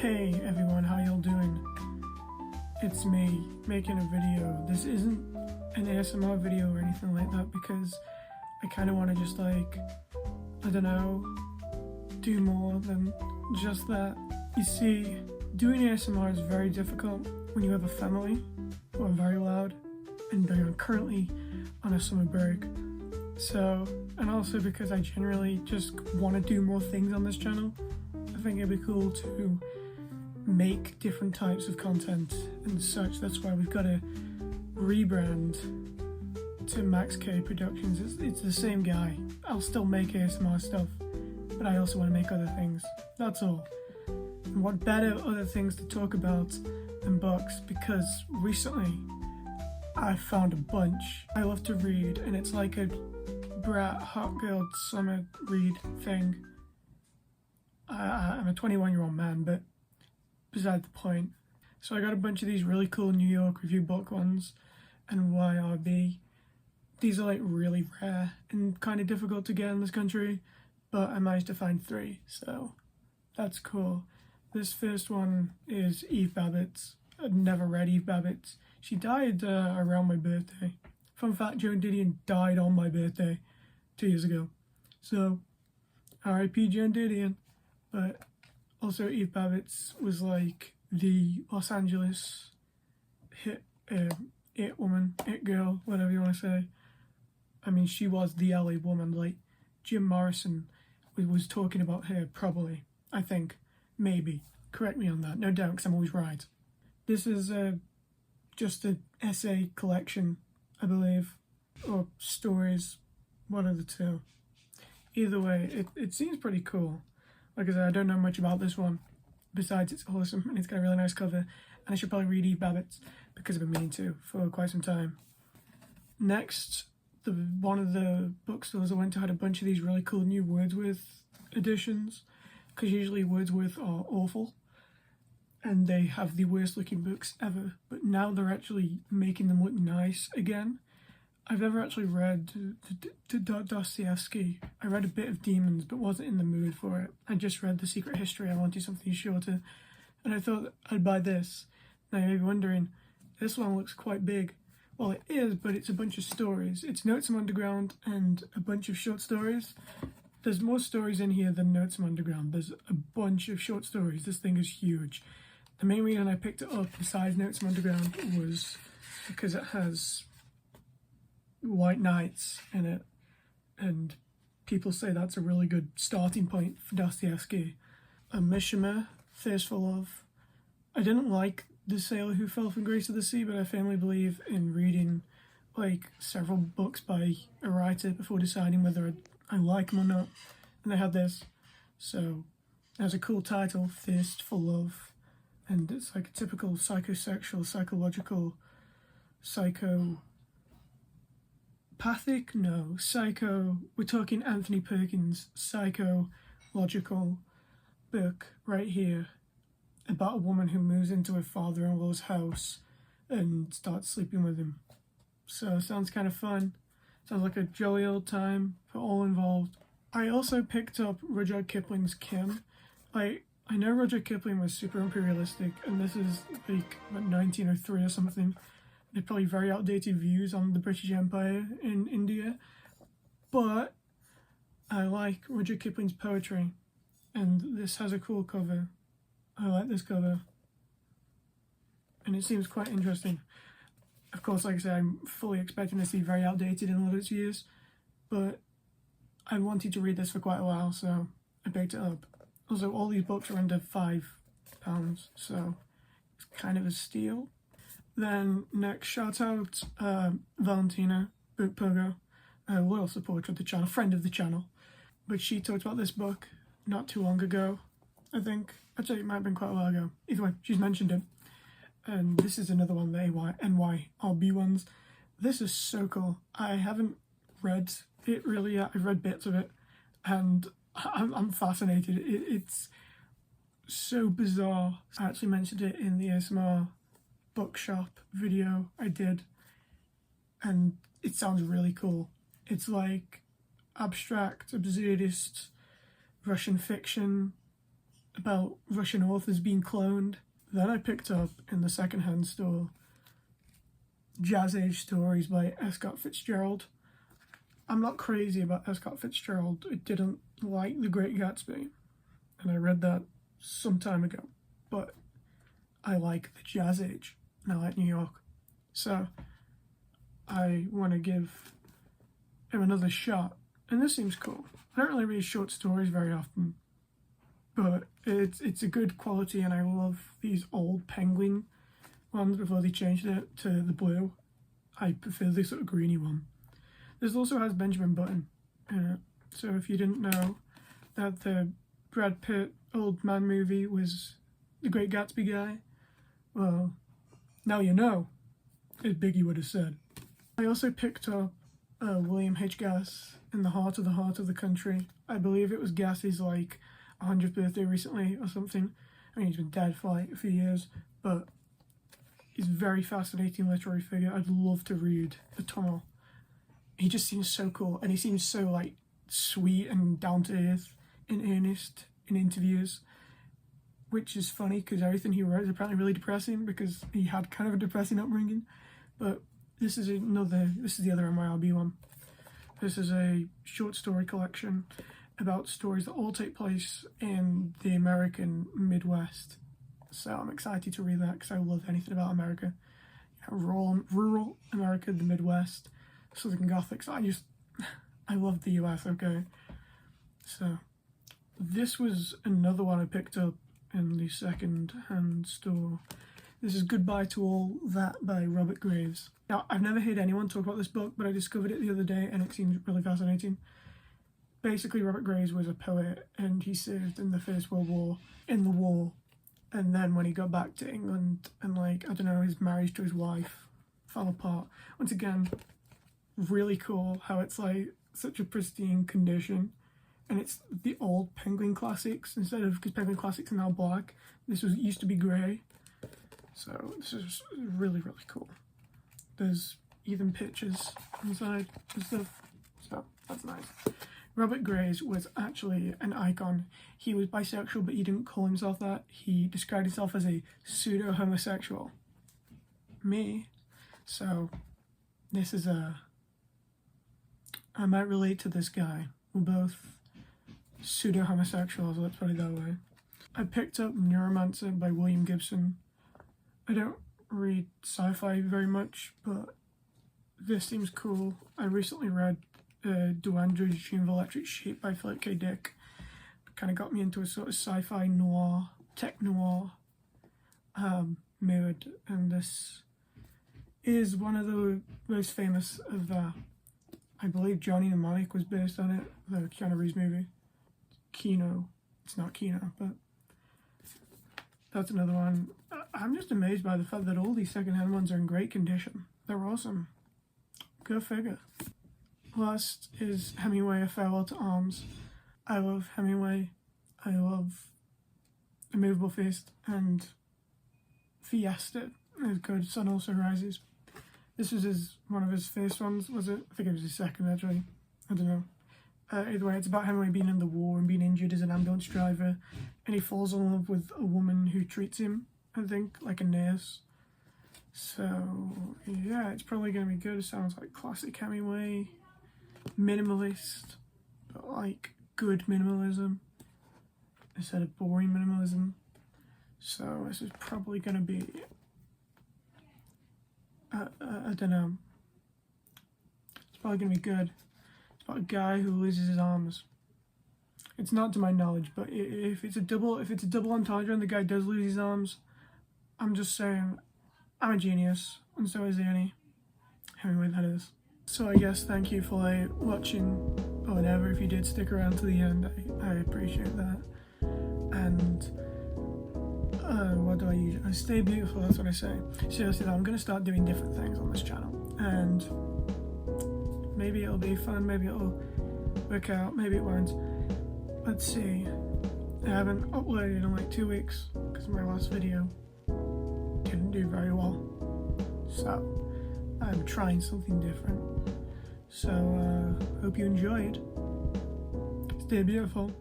Hey everyone, how y'all doing? It's me making a video. This isn't an ASMR video or anything like that because I kind of want to just like, I don't know, do more than just that. You see, doing ASMR is very difficult when you have a family who are very loud and they are currently on a summer break. So, and also because I generally just want to do more things on this channel, I think it'd be cool to make different types of content and such. That's why we've got to rebrand to Max K Productions. It's the same guy. I'll still make ASMR stuff, but I also want to make other things. That's all. And what better other things to talk about than books, because recently I found a bunch. I love to read, and it's like a brat hot girl summer read thing. I'm a 21-year-old man, but beside the point. So I got a bunch of these really cool New York Review book ones and YRB. These are like really rare and kind of difficult to get in this country, but I managed to find 3, so that's cool. This first one is Eve Babbitt's. I'd never read Eve Babbitt's. She died around my birthday. Fun fact, Joan Didion died on my birthday 2 years ago. So, R.I.P. Joan Didion. But also Eve Babbitt's was like the Los Angeles it woman, it girl, whatever you want to say. I mean, she was the LA woman. Like Jim Morrison was talking about her, probably. I think, maybe. Correct me on that. No doubt, because I'm always right. This is just an essay collection, I believe, or stories, one of the two. Either way, it seems pretty cool. Like I said, I don't know much about this one, besides it's awesome and it's got a really nice cover, and I should probably read Eve Babbitt's because I've been meaning to for quite some time. Next, one of the bookstores I went to had a bunch of these really cool new Wordsworth editions, because usually Wordsworth are awful and they have the worst looking books ever, but now they're actually making them look nice again. I've never actually read Dostoevsky. I read a bit of Demons, but wasn't in the mood for it. I just read The Secret History. I wanted something shorter, and I thought I'd buy this. Now you may be wondering, this one looks quite big. Well, it is, but it's a bunch of stories. It's Notes from Underground and a bunch of short stories. There's more stories in here than Notes from Underground. There's a bunch of short stories. This thing is huge. The main reason I picked it up, besides Notes from Underground, was because it has White Knights in it, and people say that's a really good starting point for Dostoevsky. A Mishima, Thirst for Love. I didn't like The Sailor Who Fell from Grace of the Sea, but I firmly believe in reading like several books by a writer before deciding whether I like them or not, and they had this, so it has a cool title, Thirst for Love, and it's like a typical psychosexual, psychological, we're talking Anthony Perkins, psychological book right here about a woman who moves into her father-in-law's house and starts sleeping with him. So sounds kind of fun. Sounds like a jolly old time for all involved. I also picked up Rudyard Kipling's Kim. I know Rudyard Kipling was super imperialistic, and this is like 1903 or something. They're probably very outdated views on the British Empire in India, but I like Rudyard Kipling's poetry, and this has a cool cover. I like this cover, and it seems quite interesting. Of course, like I said, I'm fully expecting this to be very outdated in all of its years, but I wanted to read this for quite a while, so I picked it up. Also, all these books are under £5, so it's kind of a steal. Then next, shout out Valentina Book Pogo, a loyal supporter of the channel, friend of the channel. But she talked about this book not too long ago, I think. Actually, it might have been quite a while ago. Either way, she's mentioned it. And this is another one of the NYRB ones. This is so cool. I haven't read it really yet. I've read bits of it, and I'm fascinated. It's so bizarre. I actually mentioned it in the ASMR bookshop video I did, and it sounds really cool. It's like abstract, absurdist Russian fiction about Russian authors being cloned. Then I picked up in the secondhand store Jazz Age Stories by S. Scott Fitzgerald. I'm not crazy about S. Scott Fitzgerald. I didn't like The Great Gatsby, and I read that some time ago, but I like the Jazz Age, and I like New York, so I want to give him another shot, and this seems cool. I don't really read short stories very often, but it's a good quality, and I love these old Penguin ones before they changed it to the blue. I prefer the sort of greeny one. This also has Benjamin Button in it, so if you didn't know that the Brad Pitt old man movie was The Great Gatsby guy, well, now you know, as Biggie would have said. I also picked up William H. Gass in the Heart of the Country. I believe it was Gass's like 100th birthday recently or something. I mean, he's been dead for like a few years, but he's a very fascinating literary figure. I'd love to read The Tunnel. He just seems so cool, and he seems so like sweet and down to earth and earnest in interviews, which is funny because everything he wrote is apparently really depressing because he had kind of a depressing upbringing. But this is the other MYRB one. This is a short story collection about stories that all take place in the American Midwest. So I'm excited to read that because I love anything about America. Rural America, the Midwest, Southern Gothic. So I love the US, okay? So this was another one I picked up in the second-hand store. This is Goodbye to All That by Robert Graves. Now, I've never heard anyone talk about this book, but I discovered it the other day and it seems really fascinating. Basically, Robert Graves was a poet and he served in the First World War, in the war. And then when he got back to England and his marriage to his wife fell apart. Once again, really cool how it's like such a pristine condition. And it's the old Penguin classics instead of, because Penguin classics are now black. This used to be grey. So this is really, really cool. There's even pictures inside and stuff. So that's nice. Robert Graves was actually an icon. He was bisexual, but he didn't call himself that. He described himself as a pseudo-homosexual. Me. So this is I might relate to this guy. We're both pseudo-homosexuals, let's put it that way. I picked up Neuromancer by William Gibson. I don't read sci-fi very much, but this seems cool. I recently read Do Androids Dream of Electric Sheep by Philip K. Dick. Kind of got me into a sort of sci-fi noir, tech noir mood, and this is one of the most famous of I believe Johnny Mnemonic was based on it, the Keanu Reeves movie. Kino. It's not Kino, but that's another one. I'm just amazed by the fact that all these secondhand ones are in great condition. They're awesome. Go figure. Last is Hemingway, A Farewell to Arms. I love Hemingway. I love A Movable Feast and Fiesta is good. Sun Also Rises. This was one of his first ones, was it? I think it was his second, actually. I don't know. Either way, it's about Hemingway being in the war and being injured as an ambulance driver, and he falls in love with a woman who treats him, I think, like a nurse. So, yeah, it's probably going to be good. It sounds like classic Hemingway. Minimalist, but like good minimalism instead of boring minimalism. So this is probably going to be I don't know, it's probably going to be good. It's about a guy who loses his arms. It's not to my knowledge, but if it's a double entendre and the guy does lose his arms, I'm just saying I'm a genius, and so is Annie. Hemingway, that is. So I guess thank you for watching, or whatever, if you did stick around to the end, I appreciate that. And what do I usually, I stay beautiful, that's what I say. Seriously though, I'm going to start doing different things on this channel, and maybe it'll be fun, maybe it'll work out, maybe it won't. Let's see. I haven't uploaded in like 2 weeks, because my last video didn't do very well. So I'm trying something different. So, hope you enjoyed. Stay beautiful.